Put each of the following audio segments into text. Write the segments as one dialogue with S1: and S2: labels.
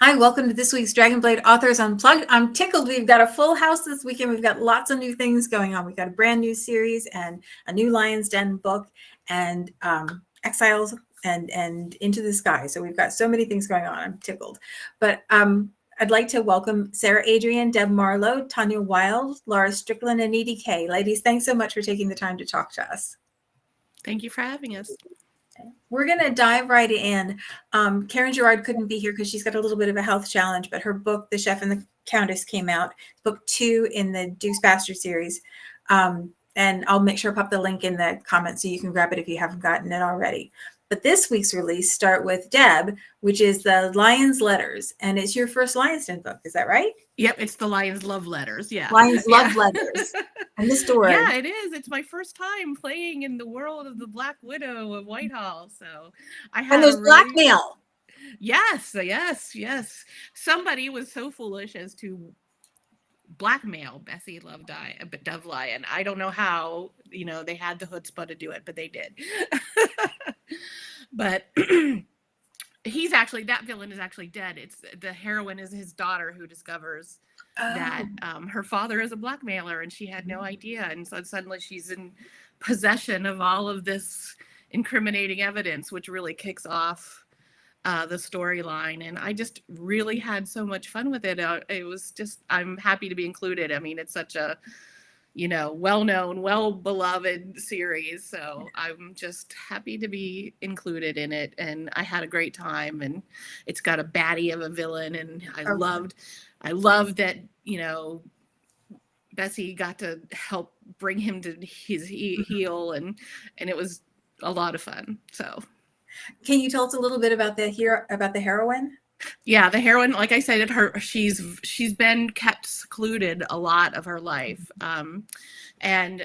S1: Hi, welcome to this week's Dragonblade Authors Unplugged. I'm tickled. We've got a full house this weekend. We've got lots of new things going on. We've got a brand new series and a new Lion's Den book and Exiles and Into the Sky. So we've got so many things going on. I'm tickled. But I'd like to welcome Sara Adrien, Deb Marlowe, Tanya Wilde, Laura Strickland, and Edie Cay. Ladies, thanks so much for taking the time to talk to us.
S2: Thank you for having us.
S1: We're going to dive right in. Karen Gerard couldn't be here because she's got a little bit of a health challenge, but her book, The Chef and the Countess, came out, book 2 in the Dukes Bastard series. And I'll make sure I pop the link in the comments so you can grab it if you haven't gotten it already. But this week's release start with Deb, which is the Lion's Letters. And it's your first Lion's Den book. Is that right?
S2: Yep, it's the Lion's Love Letters. Yeah.
S1: Lion's Love Letters. And the story.
S2: Yeah, it is. It's my first time playing in the world of the Black Widow of Whitehall. So I had
S1: and there's blackmail.
S2: Yes. Somebody was so foolish as to blackmail Bessie Dovelion. I don't know how, they had the chutzpah to do it, but they did. But that villain is actually dead. It's the heroine is his daughter who discovers that her father is a blackmailer and she had no idea. And so suddenly she's in possession of all of this incriminating evidence, which really kicks off the storyline. And I just really had so much fun with it. It was just, I'm happy to be included. I mean, it's such a, well-known, well-beloved series. So I'm just happy to be included in it. And I had a great time. And it's got a baddie of a villain. And I loved that, Bessie got to help bring him to his heel. And it was a lot of fun. So.
S1: Can you tell us a little bit about the heroine?
S2: Yeah, the heroine, like I said, she's been kept secluded a lot of her life, and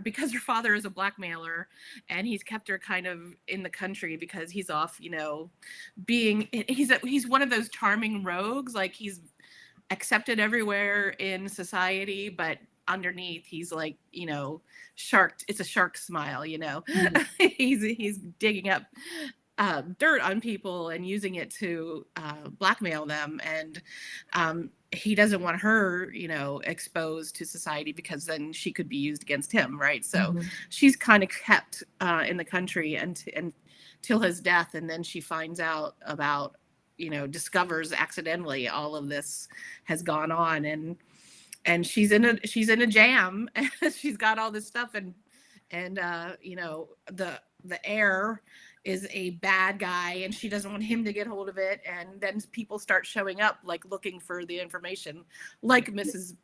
S2: because her father is a blackmailer, and he's kept her kind of in the country because he's off, he's one of those charming rogues, like he's accepted everywhere in society, but underneath he's like, shark. It's a shark smile, Mm-hmm. he's digging up dirt on people and using it to blackmail them, and he doesn't want her exposed to society because then she could be used against him, right? So she's kind of kept in the country until his death, and then she finds out about discovers accidentally all of this has gone on, and she's in a jam. She's got all this stuff, and the heir is a bad guy and she doesn't want him to get hold of it. And then people start showing up, like looking for the information, like Mrs.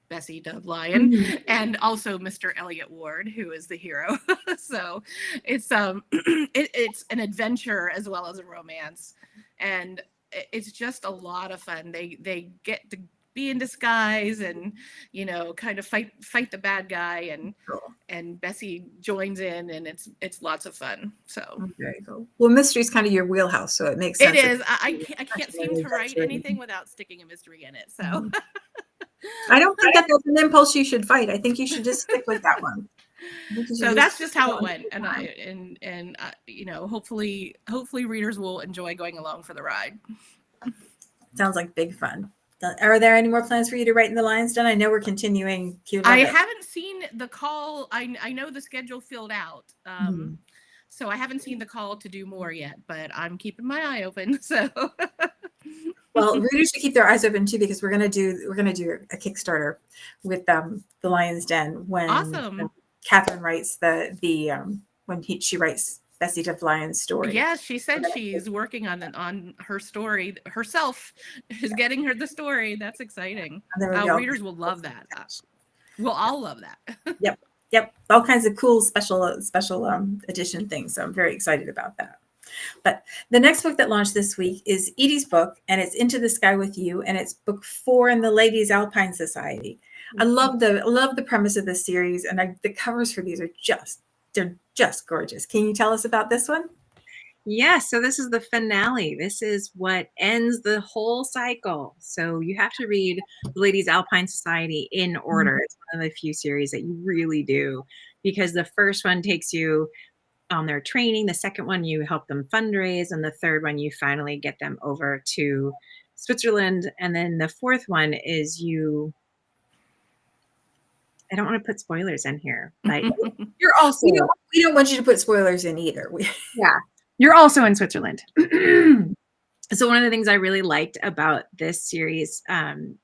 S2: Bessie Dovelion and also Mr. Elliot Ward, who is the hero. So it's it's an adventure as well as a romance. And it's just a lot of fun. They get to be in disguise and kind of fight the bad guy, and Bessie joins in, and it's lots of fun. So
S1: very cool. Well, mystery is kind of your wheelhouse, so it makes sense.
S2: It is. I can't seem to write anything without sticking a mystery in it. So
S1: I don't think that's an impulse you should fight. I think you should just stick with that one.
S2: So that's just how it went, and hopefully readers will enjoy going along for the ride.
S1: Sounds like big fun. Are there any more plans for you to write in the Lion's Den? I know we're continuing.
S2: I haven't seen the call. I know the schedule filled out. So I haven't seen the call to do more yet, but I'm keeping my eye open. So
S1: well, readers should keep their eyes open too, because we're gonna do a Kickstarter with the Lion's Den when Catherine writes she writes Bessie Dovelion's story.
S2: Yeah, she said she's working on her story herself. Is getting her the story. That's exciting. Readers will love that. We'll all love that.
S1: Yep. All kinds of cool special edition things. So I'm very excited about that. But the next book that launched this week is Edie's book, and it's Into the Sky with You, and it's book 4 in the Ladies Alpine Society. I love the premise of this series, and the covers for these are they're just gorgeous. Can you tell us about this one?
S3: Yes, so this is the finale. This is what ends the whole cycle. So you have to read the Ladies Alpine Society in order. It's one of the few series that you really do, because the first one takes you on their training, the second one you help them fundraise, and the third one you finally get them over to Switzerland, and then the fourth one is I don't want to put spoilers in here, but you're also
S1: We don't want you to put spoilers in either.
S3: you're also in Switzerland. So one of the things I really liked about this series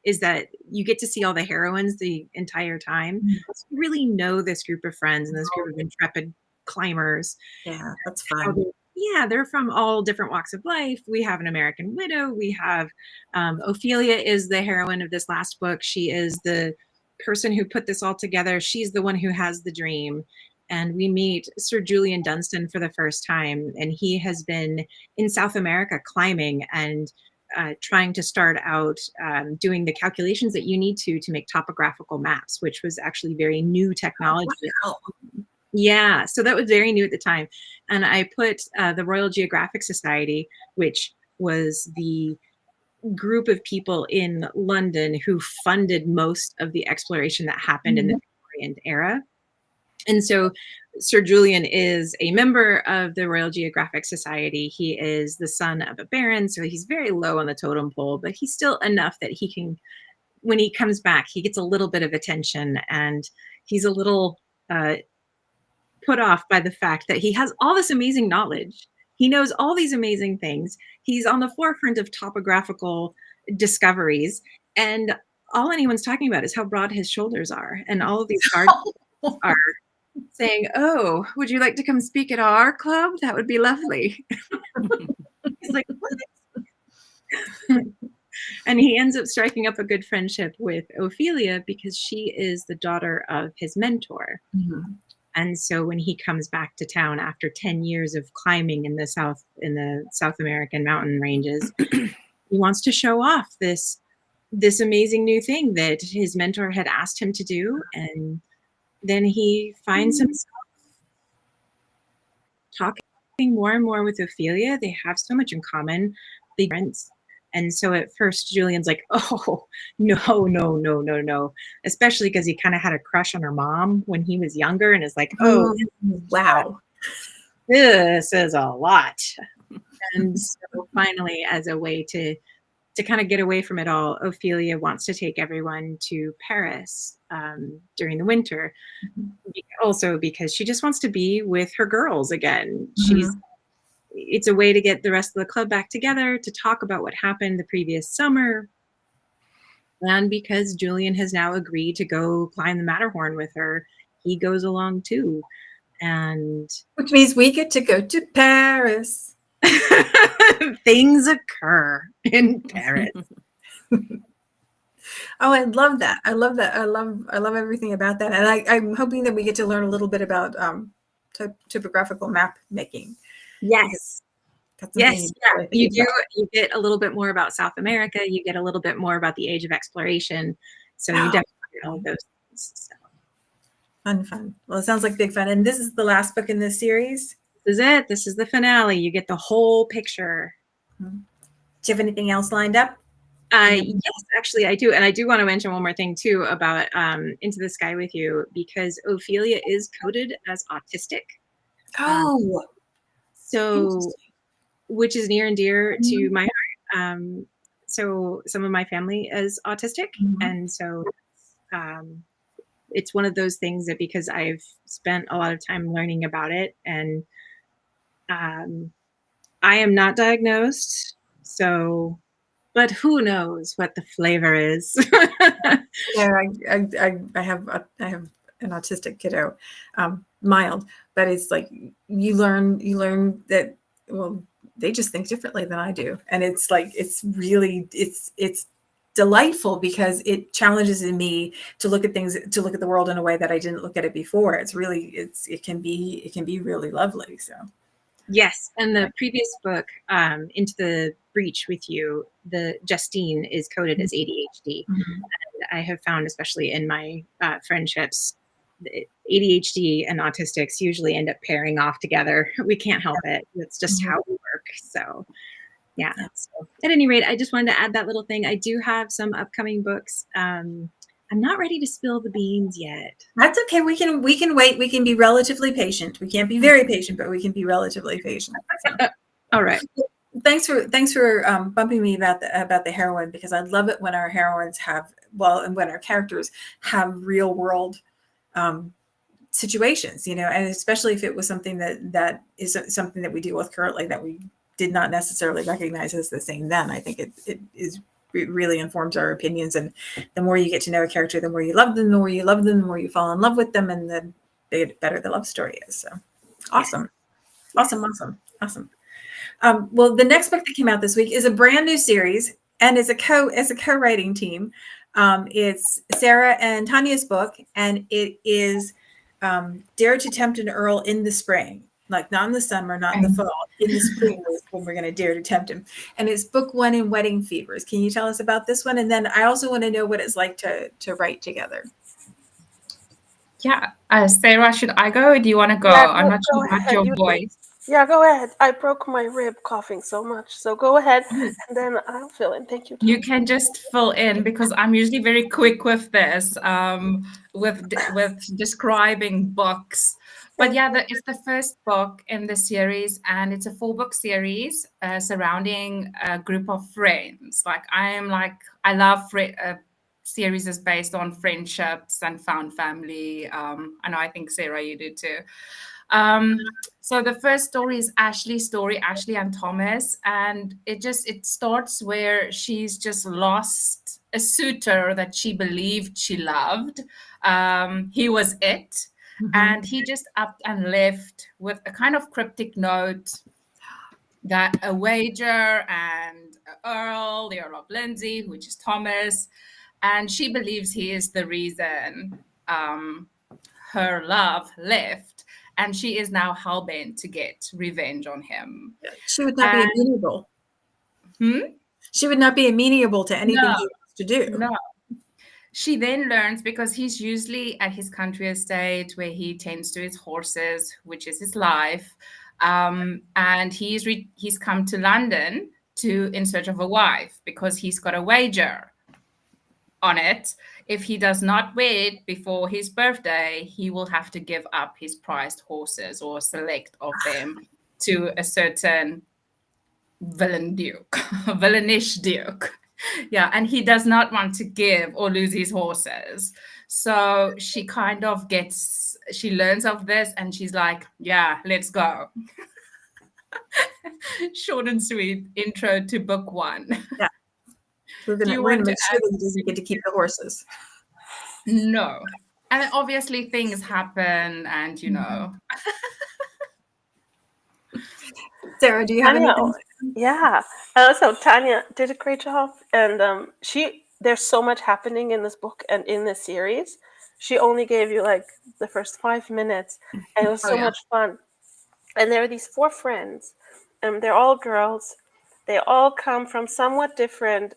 S3: is that you get to see all the heroines the entire time. So you really know this group of friends and this group of intrepid climbers.
S1: Yeah, that's fun.
S3: Yeah, they're from all different walks of life. We have an American widow. We have Ophelia is the heroine of this last book. She is the person who put this all together. She's the one who has the dream. And we meet Sir Julian Dunstan for the first time, and he has been in South America climbing and trying to start out doing the calculations that you need to make topographical maps, which was actually very new technology.
S1: Oh, wow.
S3: Yeah, so that was very new at the time. And I put the Royal Geographic Society, which was the group of people in London who funded most of the exploration that happened in the Victorian era. And so Sir Julian is a member of the Royal Geographic Society. He is the son of a baron, so he's very low on the totem pole, but he's still enough that he can, when he comes back, he gets a little bit of attention, and he's a little put off by the fact that he has all this amazing knowledge. He knows all these amazing things. He's on the forefront of topographical discoveries, and all anyone's talking about is how broad his shoulders are. And all of these guards are saying, "Oh, would you like to come speak at our club? That would be lovely." He's like, "What?" And he ends up striking up a good friendship with Ophelia because she is the daughter of his mentor. And so when he comes back to town after 10 years of climbing in the South American mountain ranges, he wants to show off this amazing new thing that his mentor had asked him to do. And then he finds himself talking more and more with Ophelia. They have so much in common. They friends. And so at first, Julian's like, "Oh, no. Especially because he kind of had a crush on her mom when he was younger and is like, "Oh,
S1: wow.
S3: This is a lot." And so finally, as a way to kind of get away from it all, Ophelia wants to take everyone to Paris during the winter. Also because she just wants to be with her girls again. It's a way to get the rest of the club back together to talk about what happened the previous summer. And because Julian has now agreed to go climb the Matterhorn with her, he goes along too. And
S1: which means we get to go to Paris.
S3: Things occur in Paris.
S1: Oh, I love that. I love that. I love everything about that. And I'm hoping that we get to learn a little bit about topographical map making.
S3: Yes. Yes, yeah. You do. You get a little bit more about South America. You get a little bit more about the age of exploration. So you definitely get all those things. So.
S1: Fun. Well, it sounds like big fun. And this is the last book in this series?
S3: This is it. This is the finale. You get the whole picture.
S1: Do you have anything else lined up?
S3: Yes, actually, I do. And I do want to mention one more thing, too, about Into the Sky with You, because Ophelia is coded as autistic.
S1: Oh.
S3: So, which is near and dear to my heart. So some of my family is autistic. And so it's one of those things that because I've spent a lot of time learning about it, and I am not diagnosed. So, but who knows what the flavor is?
S1: Yeah, I have an autistic kiddo, mild, but it's like you learn that, well, they just think differently than I do. And it's like, it's really, it's delightful because it challenges in me to look at things, to look at the world in a way that I didn't look at it before. It's really, it can be really lovely. So.
S3: Yes. And the previous book, Into the Breach with You, the Justine is coded as ADHD. And I have found, especially in my friendships, ADHD and autistics usually end up pairing off together. We can't help it. It's just how we work. So yeah. So at any rate, I just wanted to add that little thing. I do have some upcoming books. I'm not ready to spill the beans yet.
S1: That's okay. We can wait. We can be relatively patient. We can't be very patient, but we can be relatively patient.
S3: All right.
S1: thanks for bumping me about the heroine, because I love it when our heroines and when our characters have real world situations, and especially if it was something that is something that we deal with currently that we did not necessarily recognize as the same then. I think it really informs our opinions, and the more you get to know a character, the more you love them, the more you fall in love with them, and the better the love story is. So awesome. Well, the next book that came out this week is a brand new series, and it's a co-writing team. It's Sara and Tanya's book, and it is Dare to Tempt an Earl in the Spring. Like not in the summer, not in the fall, in the spring is when we're going to dare to tempt him. And it's book 1 in Wedding Fevers. Can you tell us about this one? And then I also want to know what it's like to write together.
S4: Yeah, Sarah, should I go or do you want to go?
S5: Yeah,
S4: I'm not sure
S5: go
S4: about
S5: ahead.
S4: your voice.
S5: Yeah, go ahead. I broke my rib coughing so much. So go ahead and then I'll fill in. Thank you.
S4: You can just fill in because I'm usually very quick with this, with describing books. But yeah, it's the first book in the series, and it's a 4-book series surrounding a group of friends. I love series is based on friendships and found family. I think Sarah, you do too. So the first story is Ashley's story, Ashley and Thomas, and it starts where she's just lost a suitor that she believed she loved. He was it, and he just upped and left with a kind of cryptic note that a wager and the Earl of Lindsay, which is Thomas, and she believes he is the reason her love left, and she is now hell-bent to get revenge on him.
S1: She would not be amenable. She would not be amenable to anything he wants to do.
S4: No. She then learns, because he's usually at his country estate where he tends to his horses, which is his life, and he's come to London in search of a wife because he's got a wager on it. If he does not wed before his birthday, he will have to give up his prized horses or select of them to a certain villainish duke. Yeah, and he does not want to give or lose his horses. So she she learns of this and she's like, yeah, let's go. Short and sweet intro to book 1.
S1: Yeah. We're going to make sure that he doesn't get to keep the horses.
S4: No. And obviously things happen and,
S1: Sarah, do you have anything?
S5: Yeah. So Tanya did a great job. And there's so much happening in this book and in this series. She only gave you like the first 5 minutes. And it was so much fun. And there are these 4 friends. And they're all girls. They all come from somewhat different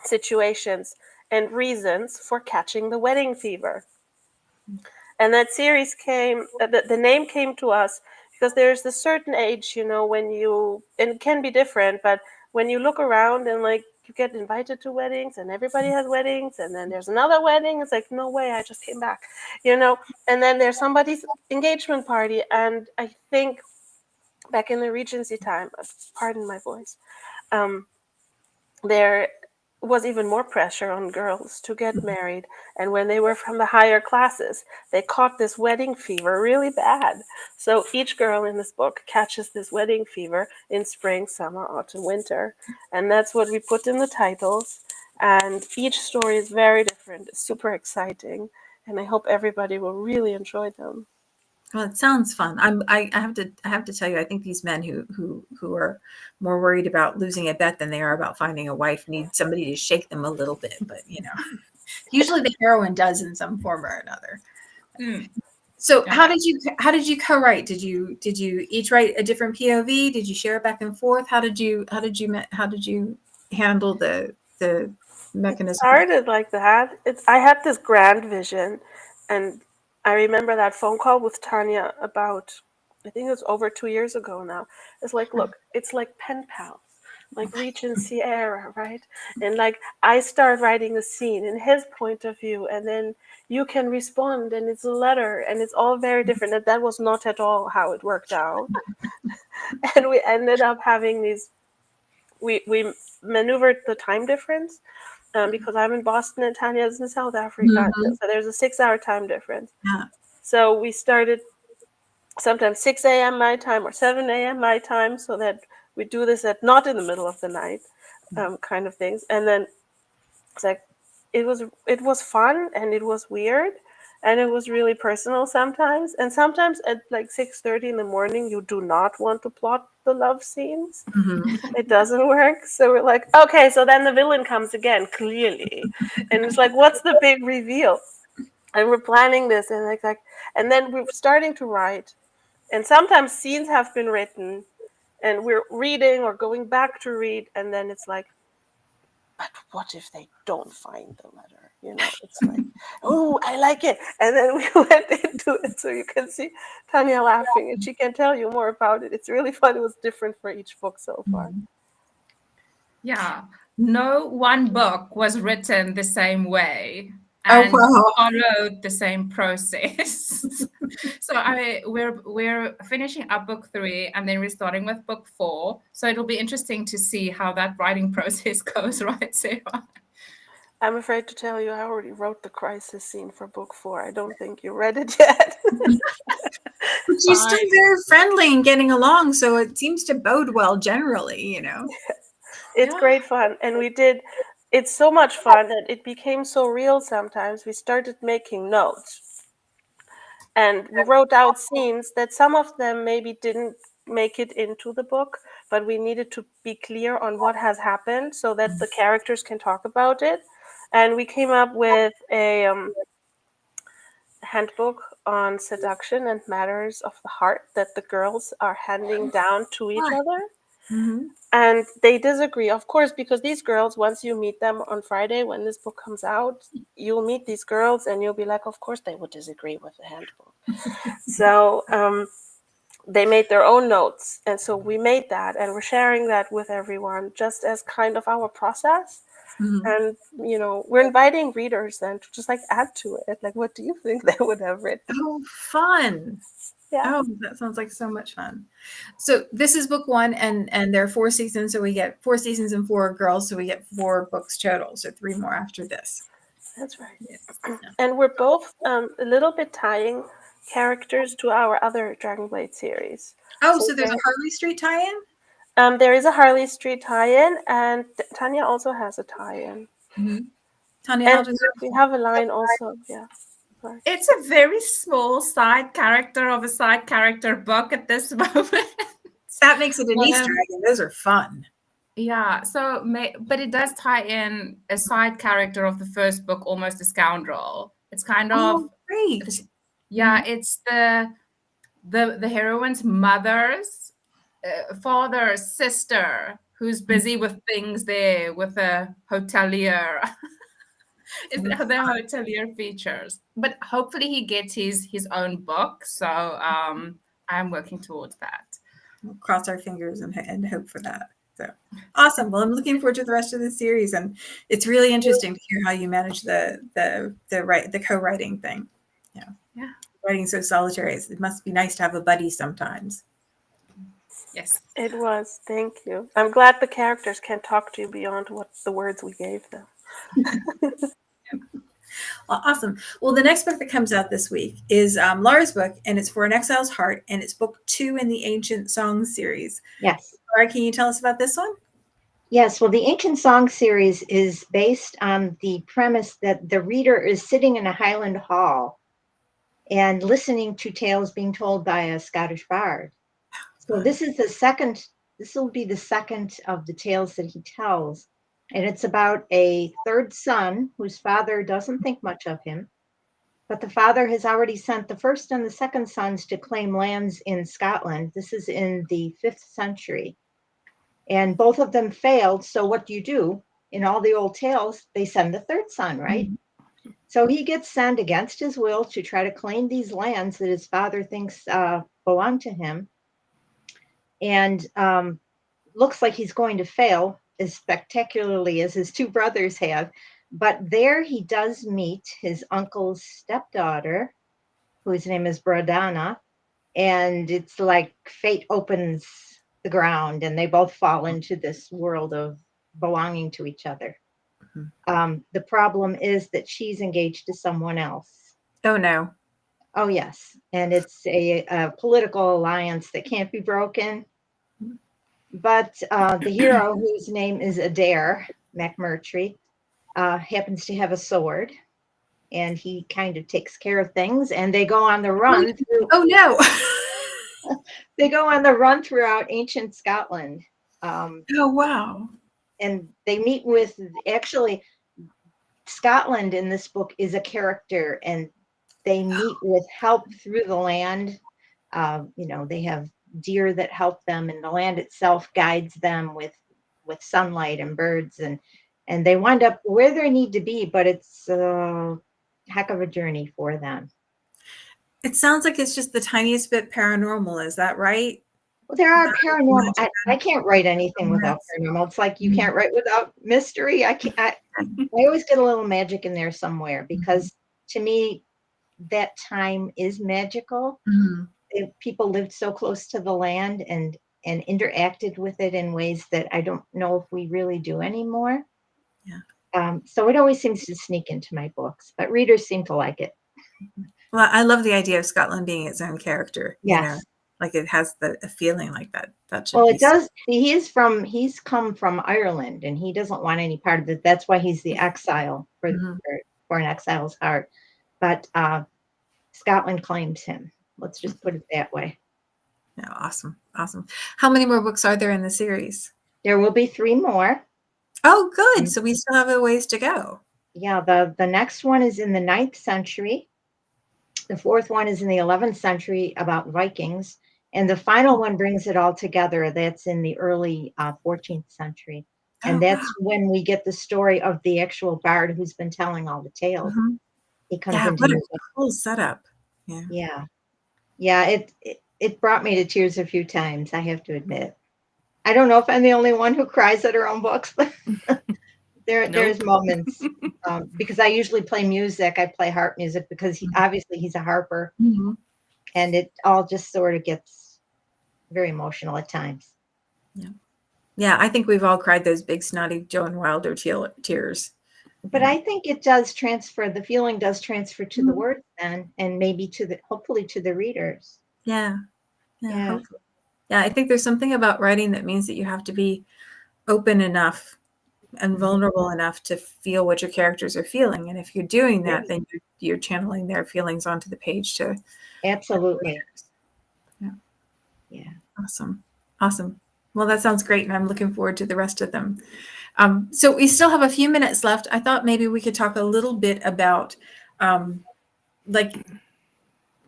S5: situations and reasons for catching the wedding fever. And that series the name came to us because there's a certain age, when and it can be different, but when you look around and like you get invited to weddings and everybody has weddings and then there's another wedding, it's like, no way, I just came back, and then there's somebody's engagement party. And I think back in the Regency time, pardon my voice, there was even more pressure on girls to get married. And when they were from the higher classes, they caught this wedding fever really bad. So each girl in this book catches this wedding fever in spring, summer, autumn, winter. And that's what we put in the titles. And each story is very different. It's super exciting. And I hope everybody will really enjoy them.
S1: Well, it sounds fun. I have to tell you, I think these men who are more worried about losing a bet than they are about finding a wife need somebody to shake them a little bit. But usually the heroine does in some form or another. So how did you co-write? Did you each write a different POV? Did you share it back and forth? How did you handle the mechanism?
S5: It started like that. I had this grand vision, and I remember that phone call with Tanya about, I think it was over 2 years ago now. It's like, look, it's like pen pals, like Regency era, right? And like I start writing a scene in his point of view, and then you can respond, and it's a letter, and it's all very different. And that was not at all how it worked out. And we ended up having these. We maneuvered the time difference because I'm in Boston and Tanya's in South Africa,
S1: Mhm.
S5: so there's a 6-hour time difference.
S1: Yeah.
S5: So we started sometimes 6 a.m. my time or 7 a.m. my time, so that we do this at not in the middle of the night, kind of things. And then it's like it was fun and it was weird and it was really personal sometimes. And sometimes at like 6:30 in the morning, you do not want to plot the love scenes.
S1: Mhm.
S5: It doesn't work. So we're like, okay, so then the villain comes again, clearly, and it's like, what's the big reveal? And we're planning this, and and then we're starting to write, and sometimes scenes have been written, and we're reading or going back to read, and then it's like, but what if they don't find the letter? You know, it's like, oh, I like it. And then we went into it, so you can see Tanya laughing, and she can tell you more about it. It's really fun. It was different for each book so far.
S4: Yeah, no one book was written the same way
S1: Oh,
S4: and
S1: wow.
S4: followed the same process. So we're finishing up book 3 and then we're starting with book 4. So it'll be interesting to see how that writing process goes, right, Sarah?
S5: I'm afraid to tell you, I already wrote the crisis scene for book 4. I don't think you read it yet.
S1: But you're still very friendly and getting along, so it seems to bode well generally, you know.
S5: It's great fun. And it's so much fun that it became so real sometimes. We started making notes. And we wrote out scenes that some of them maybe didn't make it into the book, but we needed to be clear on what has happened so that the characters can talk about it. And we came up with a handbook on seduction and matters of the heart that the girls are handing down to each other.
S1: Mm-hmm.
S5: And they disagree, of course, because these girls, once you meet them on Friday when this book comes out, you'll meet these girls and you'll be like, of course they would disagree with the handbook. So they made their own notes. And so we made that and we're sharing that with everyone just as kind of our process.
S1: Mm-hmm.
S5: And, you know, we're inviting readers then to just like add to it. Like, what do you think they would have written?
S1: Oh, fun.
S5: Yeah.
S1: Oh, that sounds like so much fun. So this is book 1 and there are 4 seasons. So we get 4 seasons and 4 girls. So we get 4 books total. So 3 more after this.
S5: That's right.
S1: Yes.
S5: And we're both a little bit tying characters to our other Dragonblade series.
S1: Oh, so there's a Harley Street tie-in?
S5: There is a Harley Street tie-in, and Tanya also has a tie-in.
S1: Mm-hmm. Tanya,
S5: and we have a line also. Yeah. Sorry.
S4: It's a very small side character of a side character book at this moment.
S1: That makes it an Easter egg, and those are fun.
S4: Yeah, so but it does tie in a side character of the first book, Almost a Scoundrel. It's kind of
S1: great.
S4: Yeah, it's the heroine's mother's father, sister, who's busy with things there with a hotelier. It's the hotelier features, but hopefully he gets his own book. So I'm working towards that.
S1: We'll cross our fingers and hope for that. So awesome. Well, I'm looking forward to the rest of the series, and it's really interesting to hear how you manage the co-writing thing. Yeah. Writing so solitary. It must be nice to have a buddy sometimes.
S4: Yes,
S5: it was. Thank you. I'm glad the characters can talk to you beyond what the words we gave them.
S1: Well, awesome. Well, the next book that comes out this week is Laura's book, and it's For an Exile's Heart, and it's book 2 in the Ancient Songs series.
S6: Yes.
S1: Laura, can you tell us about this one?
S6: Yes. Well, the Ancient Songs series is based on the premise that the reader is sitting in a Highland hall and listening to tales being told by a Scottish bard. So this will be the second of the tales that he tells. And it's about a third son whose father doesn't think much of him. But the father has already sent the first and the second sons to claim lands in Scotland. This is in the 5th century. And both of them failed. So what do you do? In all the old tales, they send the third son, right? Mm-hmm. So he gets sent against his will to try to claim these lands that his father thinks belong to him. And looks like he's going to fail as spectacularly as his 2 brothers have. But there he does meet his uncle's stepdaughter, whose name is Bradana. And it's like fate opens the ground, and they both fall into this world of belonging to each other. The problem is that she's engaged to someone else.
S1: Oh no.
S6: Oh, yes. And it's a political alliance that can't be broken. But the hero, whose name is Adair McMurtry, happens to have a sword, and he kind of takes care of things, and they go on the run.
S1: Oh no.
S6: They go on the run throughout ancient Scotland.
S1: Oh wow.
S6: And they meet with, actually, Scotland in this book is a character, and they meet with help through the land. They have deer that help them, and the land itself guides them with sunlight and birds, and they wind up where they need to be, but it's a heck of a journey for them.
S1: It sounds like it's just the tiniest bit paranormal. Is that right?
S6: Well, there are paranormal. I can't write anything without paranormal. It's like you can't write without mystery. I always get a little magic in there somewhere, because to me, that time is magical. People lived so close to the land and interacted with it in ways that I don't know if we really do anymore. Yeah. So it always seems to sneak into my books, but readers seem to like it.
S1: Well, I love the idea of Scotland being its own character.
S6: Yes.
S1: You know, like it has a feeling like that.
S6: Well, it does. He's come from Ireland, and he doesn't want any part of it. That's why he's the exile for an exile's heart. But Scotland claims him. Let's just put it that way.
S1: No, awesome. How many more books are there in the series?
S6: There will be 3 more.
S1: Oh, good. So we still have a ways to go.
S6: Yeah, the next one is in the 9th century. The 4th one is in the 11th century about Vikings. And the final one brings it all together. That's in the early 14th century. And that's when we get the story of the actual bard who's been telling all the tales. He comes into
S1: what a cool setup.
S6: Yeah. It brought me to tears a few times, I have to admit. I don't know if I'm the only one who cries at her own books, but there's moments because I usually play music. I play harp music because he's a harper, and it all just sort of gets very emotional at times.
S1: Yeah. I think we've all cried those big snotty Joan Wilder tears.
S6: But I think it does transfer. The feeling does transfer to the words then, and maybe hopefully to the readers.
S1: Yeah. Hopefully. Yeah, I think there's something about writing that means that you have to be open enough and vulnerable enough to feel what your characters are feeling. And if you're doing that, then you're channeling their feelings onto the page to.
S6: Absolutely.
S1: Yeah. Awesome. Well, that sounds great. And I'm looking forward to the rest of them. So we still have a few minutes left. I thought maybe we could talk a little bit about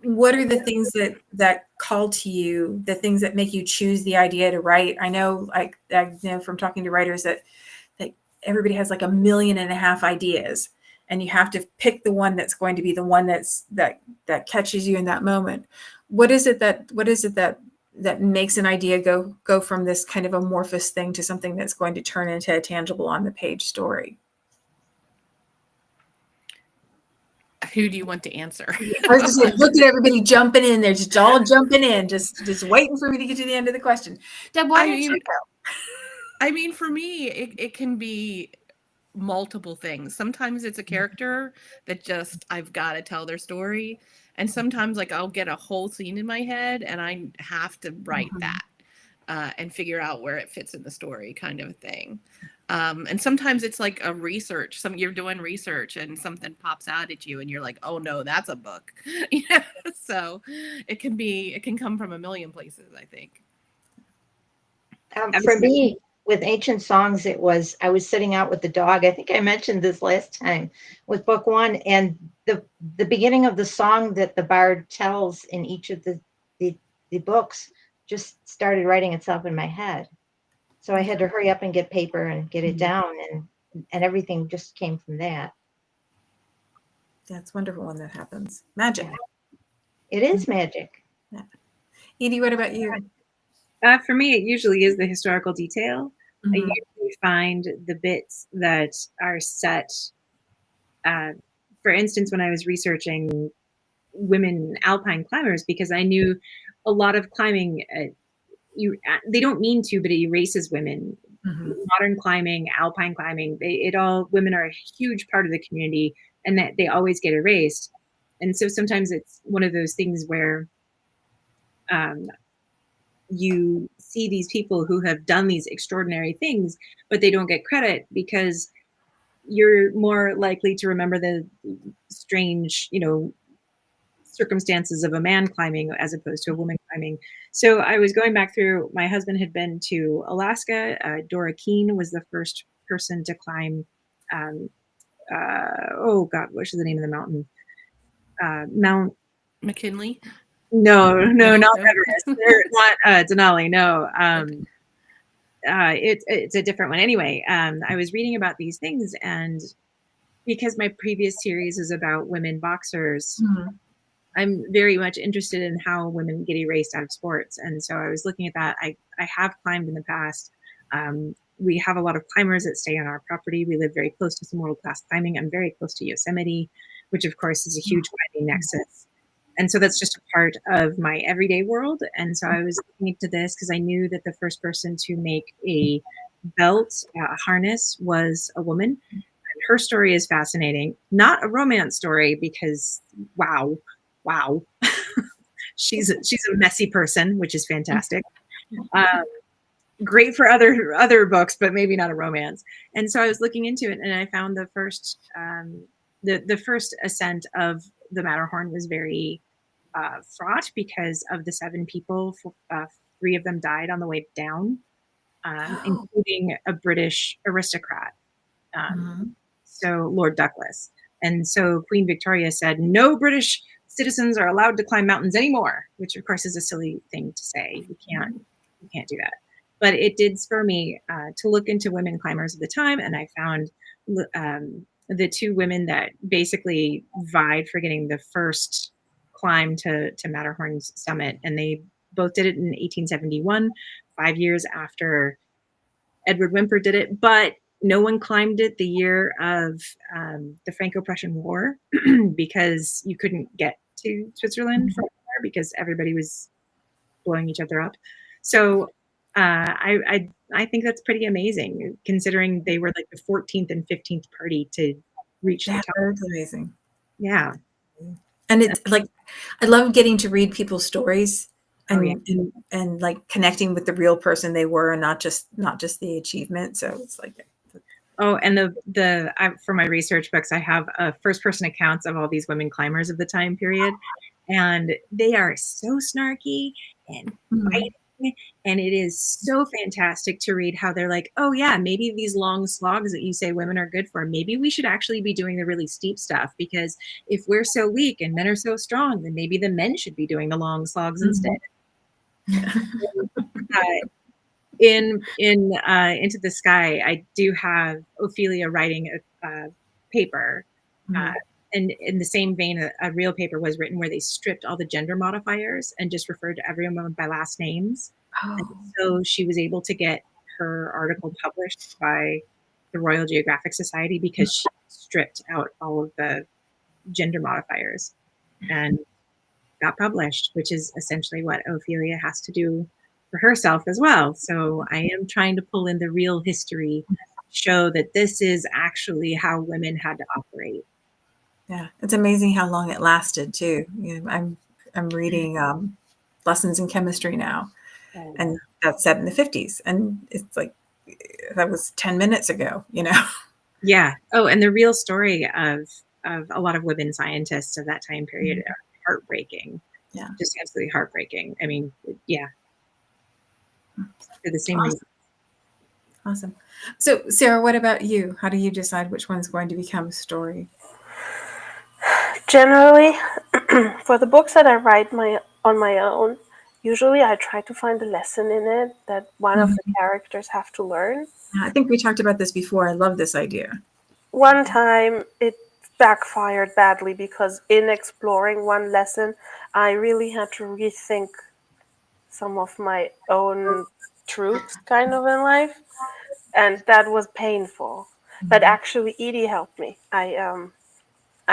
S1: what are the things that call to you, the things that make you choose the idea to write? I know from talking to writers that everybody has like 1.5 million ideas, and you have to pick the one that's going to be the one that catches you in that moment. What is it that makes an idea go from this kind of amorphous thing to something that's going to turn into a tangible on the page story?
S2: Who do you want to answer?
S1: I was just saying, look at everybody jumping in. They're just all jumping in, just waiting for me to get to the end of the question. Deb, why don't you go?
S2: I mean, for me, it can be multiple things. Sometimes it's a character that just, I've got to tell their story. And sometimes I'll get a whole scene in my head and I have to write that and figure out where it fits in the story, kind of a thing. And sometimes it's like a research. You're doing research and something pops out at you and you're like, oh no, that's a book. So it can come from 1 million places, I think.
S6: For me, with Ancient Songs, I was sitting out with the dog. I think I mentioned this last time with book 1, and the beginning of the song that the bard tells in each of the books just started writing itself in my head. So I had to hurry up and get paper and get it down, and everything just came from that.
S1: That's wonderful when that happens. Magic.
S6: It is magic.
S1: Yeah. Edie, what about you?
S3: For me, it usually is the historical detail. I usually find the bits that are set. For instance, when I was researching women alpine climbers, because I knew a lot of climbing they don't mean to, but it erases women.
S1: Mhm.
S3: Modern climbing, alpine climbing, women are a huge part of the community, and that they always get erased. And so sometimes it's one of those things where you see these people who have done these extraordinary things, but they don't get credit because you're more likely to remember the strange, circumstances of a man climbing as opposed to a woman climbing. So I was going back through, my husband had been to Alaska. Dora Keene was the first person to climb, oh God, what's the name of the mountain? Mount,
S2: McKinley.
S3: no, not
S2: No.
S3: Everest. They're not Denali, no. It's a different one. Anyway, I was reading about these things, and because my previous series is about women boxers,
S1: Mhm.
S3: I'm very much interested in how women get erased out of sports. And so I was looking at that. I have climbed in the past. We have a lot of climbers that stay on our property. We live very close to some world-class climbing. I'm very close to Yosemite, which of course is a huge climbing nexus. And so that's just a part of my everyday world. And so I was looking into this because I knew that the first person to make a belt, a harness, was a woman. And her story is fascinating. Not a romance story because, wow. she's a messy person, which is fantastic. Great for other books, but maybe not a romance. And so I was looking into it, and I found the first ascent of the Matterhorn was very fraught because of the 7 people. 3 of them died on the way down, including a British aristocrat. So Lord Douglas. And so Queen Victoria said, no British citizens are allowed to climb mountains anymore, which of course is a silly thing to say. You can't do that. But it did spur me to look into women climbers of the time, and I found the 2 women that basically vied for getting the first climb to Matterhorn's summit, and they both did it in 1871, 5 years after Edward Whymper did it, but no one climbed it the year of the Franco-Prussian War because you couldn't get to Switzerland from there because everybody was blowing each other up. So I think that's pretty amazing considering they were like the 14th and 15th party to reach the top.
S1: That's amazing.
S3: Yeah.
S1: And it's like, I love getting to read people's stories and,
S3: Oh, yeah.
S1: and like connecting with the real person they were and not just the achievement. So it's like,
S3: oh, and for my research books, I have first person accounts of all these women climbers of the time period, and they are so snarky and fighting. And it is so fantastic to read how they're like, oh yeah, maybe these long slogs that you say women are good for, maybe we should actually be doing the really steep stuff, because if we're so weak and men are so strong, then maybe the men should be doing the long slogs instead. In Into the Sky, I do have Ophelia writing a paper, and in the same vein, a real paper was written where they stripped all the gender modifiers and just referred to everyone by last names. And so she was able to get her article published by the Royal Geographic Society because she stripped out all of the gender modifiers and got published, which is essentially what Ophelia has to do for herself as well. So I am trying to pull in the real history, show that this is actually how women had to operate.
S1: Yeah, it's amazing how long it lasted too. I'm reading Lessons in Chemistry now, and that's set in the 50s, and it's like that was 10 minutes ago.
S3: Yeah. Oh, and the real story of a lot of women scientists of that time period are heartbreaking.
S1: Yeah,
S3: just absolutely heartbreaking. I mean, yeah, for the same reason.
S1: Awesome. So, Sarah, what about you? How do you decide which one's going to become a story?
S5: Generally, for the books that I write on my own, usually I try to find a lesson in it that one of the characters have to learn.
S1: I think we talked about this before. I love this idea.
S5: One time it backfired badly because in exploring one lesson, I really had to rethink some of my own truths kind of in life, and that was painful. But actually Edie helped me. I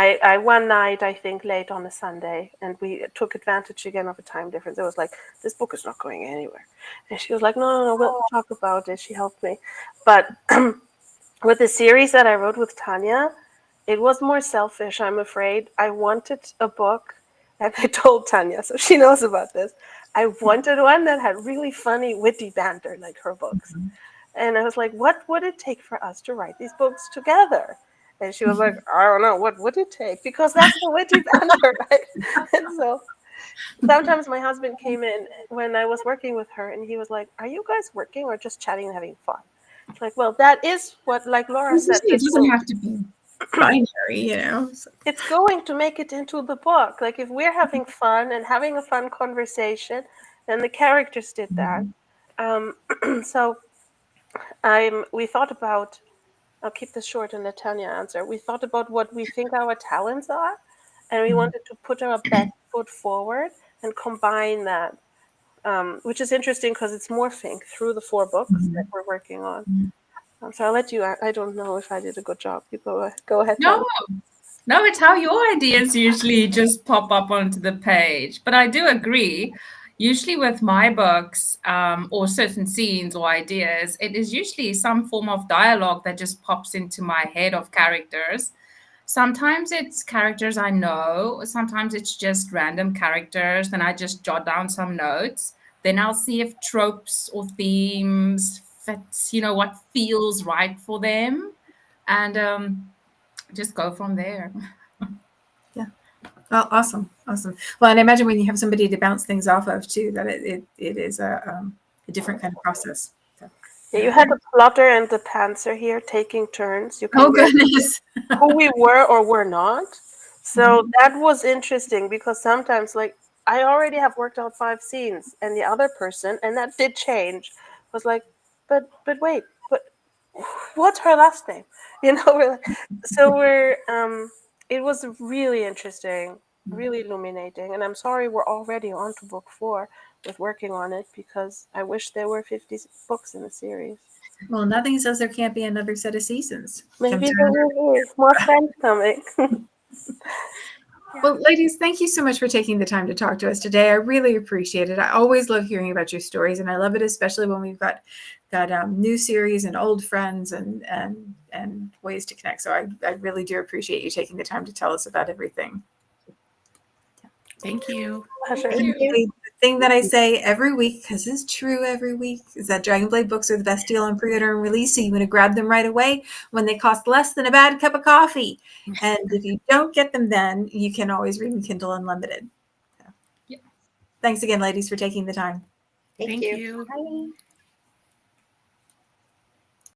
S5: I one night, I think late on a Sunday, and we took advantage again of a time difference. It was like, this book is not going anywhere. And she was like, no, we'll talk about it. She helped me. But with the series that I wrote with Tanya, it was more selfish, I'm afraid. I wanted a book, and I told Tanya, so she knows about this. I wanted one that had really funny, witty banter like her books. And I was like, what would it take for us to write these books together? And she was like, I don't know, what would it take? Because that's the witty banter, right? And so sometimes my husband came in when I was working with her, and he was like, are you guys working or just chatting and having fun? It's like, well, that is what, like Laura said.
S1: It doesn't have to be binary, you know. So.
S5: It's going to make it into the book. Like if we're having fun and having a fun conversation, then the characters did that. So we thought about, I'll keep this short and let Tanya answer. We thought about what we think our talents are, and we wanted to put our best foot forward and combine that, which is interesting because it's morphing through the 4 books that we're working on. So I'll let you, I don't know if I did a good job. You go ahead.
S4: No, it's how your ideas usually just pop up onto the page. But I do agree. Usually with my books or certain scenes or ideas, it is usually some form of dialogue that just pops into my head of characters. Sometimes it's characters I know. Sometimes it's just random characters. Then I just jot down some notes. Then I'll see if tropes or themes fits, what feels right for them. And just go from there.
S1: Oh, awesome. Well, and I imagine when you have somebody to bounce things off of too, that it is a different kind of process. So.
S5: Yeah, you had the plotter and the pantser here taking turns. You
S1: can goodness.
S5: Who we were or were not. So that was interesting because sometimes, like, I already have worked out 5 scenes, and the other person, and that did change, was like, but wait, but what's her last name? It was really interesting, really illuminating, and I'm sorry we're already on to book 4 with working on it because I wish there were 50 books in the series.
S1: Well, nothing says there can't be another set of seasons.
S5: Maybe there will be more friends coming.
S1: Well, ladies, thank you so much for taking the time to talk to us today. I really appreciate it. I always love hearing about your stories, and I love it especially when we've got new series and old friends and ways to connect. So I really do appreciate you taking the time to tell us about everything.
S2: Thank you.
S1: The thing that I say every week, because it's true every week, is that Dragonblade books are the best deal on pre-order and release. So you want to grab them right away when they cost less than a bad cup of coffee. And if you don't get them then, you can always read them Kindle Unlimited. So. Yeah. Thanks again, ladies, for taking the time.
S2: Thank you.
S6: Bye.